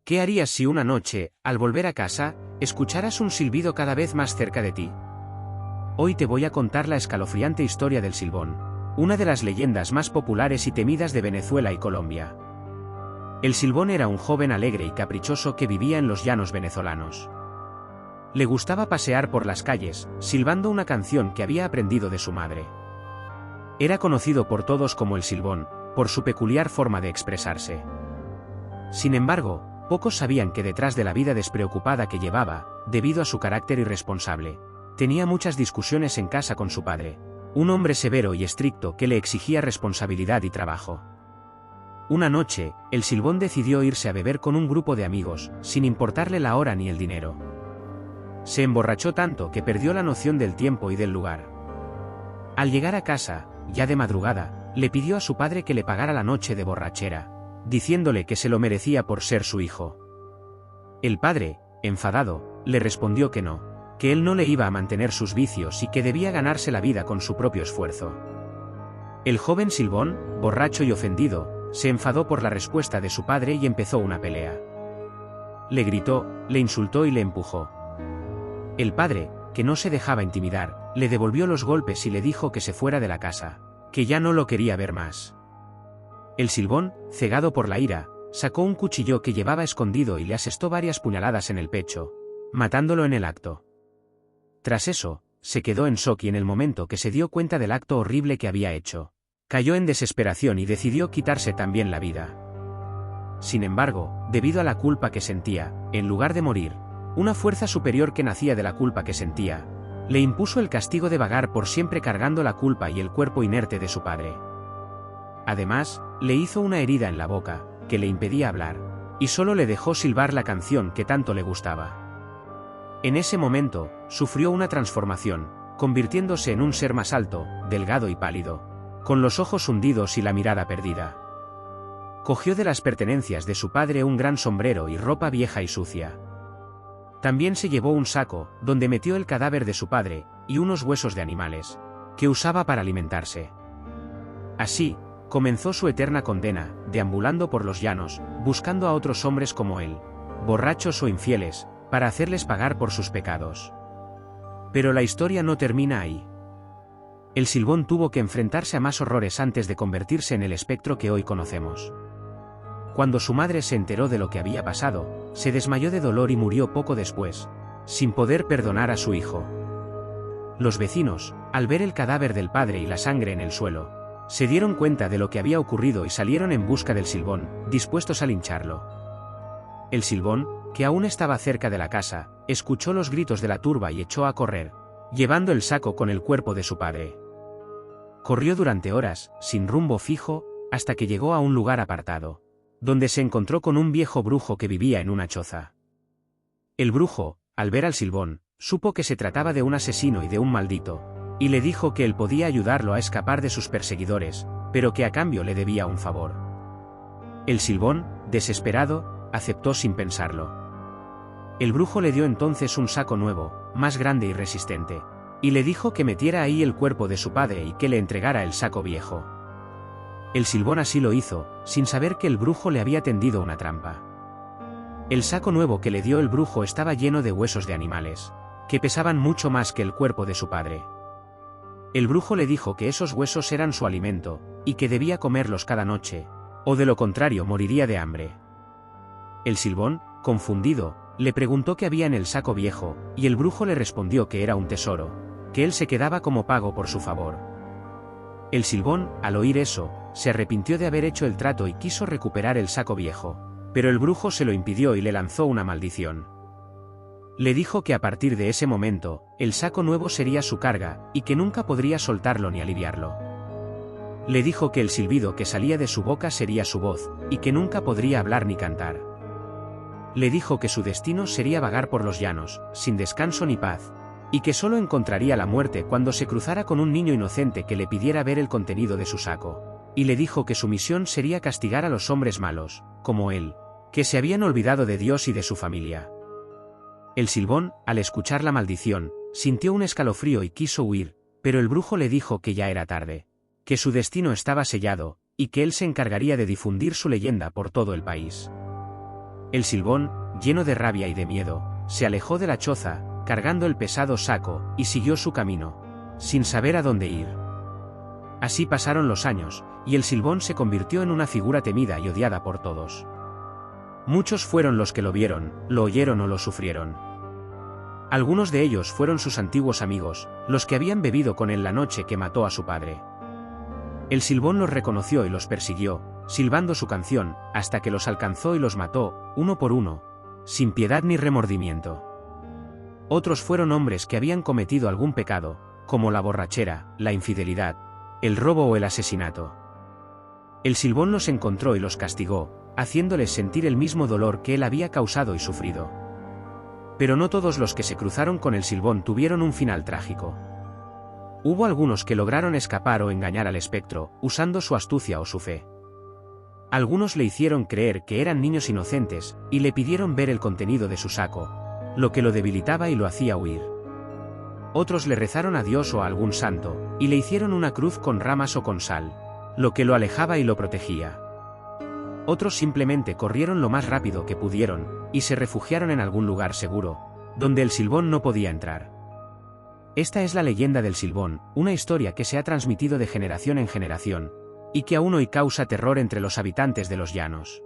¿Qué harías si una noche, al volver a casa, escucharas un silbido cada vez más cerca de ti? Hoy te voy a contar la escalofriante historia del Silbón, una de las leyendas más populares y temidas de Venezuela y Colombia. El Silbón era un joven alegre y caprichoso que vivía en los llanos venezolanos. Le gustaba pasear por las calles, silbando una canción que había aprendido de su madre. Era conocido por todos como el Silbón, por su peculiar forma de expresarse. Sin embargo, pocos sabían que detrás de la vida despreocupada que llevaba, debido a su carácter irresponsable, tenía muchas discusiones en casa con su padre, un hombre severo y estricto que le exigía responsabilidad y trabajo. Una noche, el Silbón decidió irse a beber con un grupo de amigos, sin importarle la hora ni el dinero. Se emborrachó tanto que perdió la noción del tiempo y del lugar. Al llegar a casa, ya de madrugada, le pidió a su padre que le pagara la noche de borrachera, diciéndole que se lo merecía por ser su hijo. El padre, enfadado, le respondió que no, que él no le iba a mantener sus vicios y que debía ganarse la vida con su propio esfuerzo. El joven Silbón, borracho y ofendido, se enfadó por la respuesta de su padre y empezó una pelea. Le gritó, le insultó y le empujó. El padre, que no se dejaba intimidar, le devolvió los golpes y le dijo que se fuera de la casa, que ya no lo quería ver más. El Silbón, cegado por la ira, sacó un cuchillo que llevaba escondido y le asestó varias puñaladas en el pecho, matándolo en el acto. Tras eso, se quedó en shock y en el momento que se dio cuenta del acto horrible que había hecho, cayó en desesperación y decidió quitarse también la vida. Sin embargo, debido a la culpa que sentía, en lugar de morir, una fuerza superior que nacía de la culpa que sentía, le impuso el castigo de vagar por siempre cargando la culpa y el cuerpo inerte de su padre. Además, le hizo una herida en la boca, que le impedía hablar, y solo le dejó silbar la canción que tanto le gustaba. En ese momento, sufrió una transformación, convirtiéndose en un ser más alto, delgado y pálido, con los ojos hundidos y la mirada perdida. Cogió de las pertenencias de su padre un gran sombrero y ropa vieja y sucia. También se llevó un saco, donde metió el cadáver de su padre, y unos huesos de animales, que usaba para alimentarse. Así, comenzó su eterna condena, deambulando por los llanos, buscando a otros hombres como él, borrachos o infieles, para hacerles pagar por sus pecados. Pero la historia no termina ahí. El Silbón tuvo que enfrentarse a más horrores antes de convertirse en el espectro que hoy conocemos. Cuando su madre se enteró de lo que había pasado, se desmayó de dolor y murió poco después, sin poder perdonar a su hijo. Los vecinos, al ver el cadáver del padre y la sangre en el suelo, se dieron cuenta de lo que había ocurrido y salieron en busca del Silbón, dispuestos a lincharlo. El Silbón, que aún estaba cerca de la casa, escuchó los gritos de la turba y echó a correr, llevando el saco con el cuerpo de su padre. Corrió durante horas, sin rumbo fijo, hasta que llegó a un lugar apartado, donde se encontró con un viejo brujo que vivía en una choza. El brujo, al ver al Silbón, supo que se trataba de un asesino y de un maldito, y le dijo que él podía ayudarlo a escapar de sus perseguidores, pero que a cambio le debía un favor. El Silbón, desesperado, aceptó sin pensarlo. El brujo le dio entonces un saco nuevo, más grande y resistente, y le dijo que metiera ahí el cuerpo de su padre y que le entregara el saco viejo. El Silbón así lo hizo, sin saber que el brujo le había tendido una trampa. El saco nuevo que le dio el brujo estaba lleno de huesos de animales, que pesaban mucho más que el cuerpo de su padre. El brujo le dijo que esos huesos eran su alimento, y que debía comerlos cada noche, o de lo contrario moriría de hambre. El Silbón, confundido, le preguntó qué había en el saco viejo, y el brujo le respondió que era un tesoro, que él se quedaba como pago por su favor. El Silbón, al oír eso, se arrepintió de haber hecho el trato y quiso recuperar el saco viejo, pero el brujo se lo impidió y le lanzó una maldición. Le dijo que a partir de ese momento, el saco nuevo sería su carga, y que nunca podría soltarlo ni aliviarlo. Le dijo que el silbido que salía de su boca sería su voz, y que nunca podría hablar ni cantar. Le dijo que su destino sería vagar por los llanos, sin descanso ni paz, y que solo encontraría la muerte cuando se cruzara con un niño inocente que le pidiera ver el contenido de su saco, y le dijo que su misión sería castigar a los hombres malos, como él, que se habían olvidado de Dios y de su familia. El Silbón, al escuchar la maldición, sintió un escalofrío y quiso huir, pero el brujo le dijo que ya era tarde, que su destino estaba sellado, y que él se encargaría de difundir su leyenda por todo el país. El Silbón, lleno de rabia y de miedo, se alejó de la choza, cargando el pesado saco, y siguió su camino, sin saber a dónde ir. Así pasaron los años, y el Silbón se convirtió en una figura temida y odiada por todos. Muchos fueron los que lo vieron, lo oyeron o lo sufrieron. Algunos de ellos fueron sus antiguos amigos, los que habían bebido con él la noche que mató a su padre. El Silbón los reconoció y los persiguió, silbando su canción, hasta que los alcanzó y los mató, uno por uno, sin piedad ni remordimiento. Otros fueron hombres que habían cometido algún pecado, como la borrachera, la infidelidad, el robo o el asesinato. El Silbón los encontró y los castigó, haciéndoles sentir el mismo dolor que él había causado y sufrido. Pero no todos los que se cruzaron con el Silbón tuvieron un final trágico. Hubo algunos que lograron escapar o engañar al espectro, usando su astucia o su fe. Algunos le hicieron creer que eran niños inocentes, y le pidieron ver el contenido de su saco, lo que lo debilitaba y lo hacía huir. Otros le rezaron a Dios o a algún santo, y le hicieron una cruz con ramas o con sal, lo que lo alejaba y lo protegía. Otros simplemente corrieron lo más rápido que pudieron, y se refugiaron en algún lugar seguro, donde el Silbón no podía entrar. Esta es la leyenda del Silbón, una historia que se ha transmitido de generación en generación, y que aún hoy causa terror entre los habitantes de los llanos.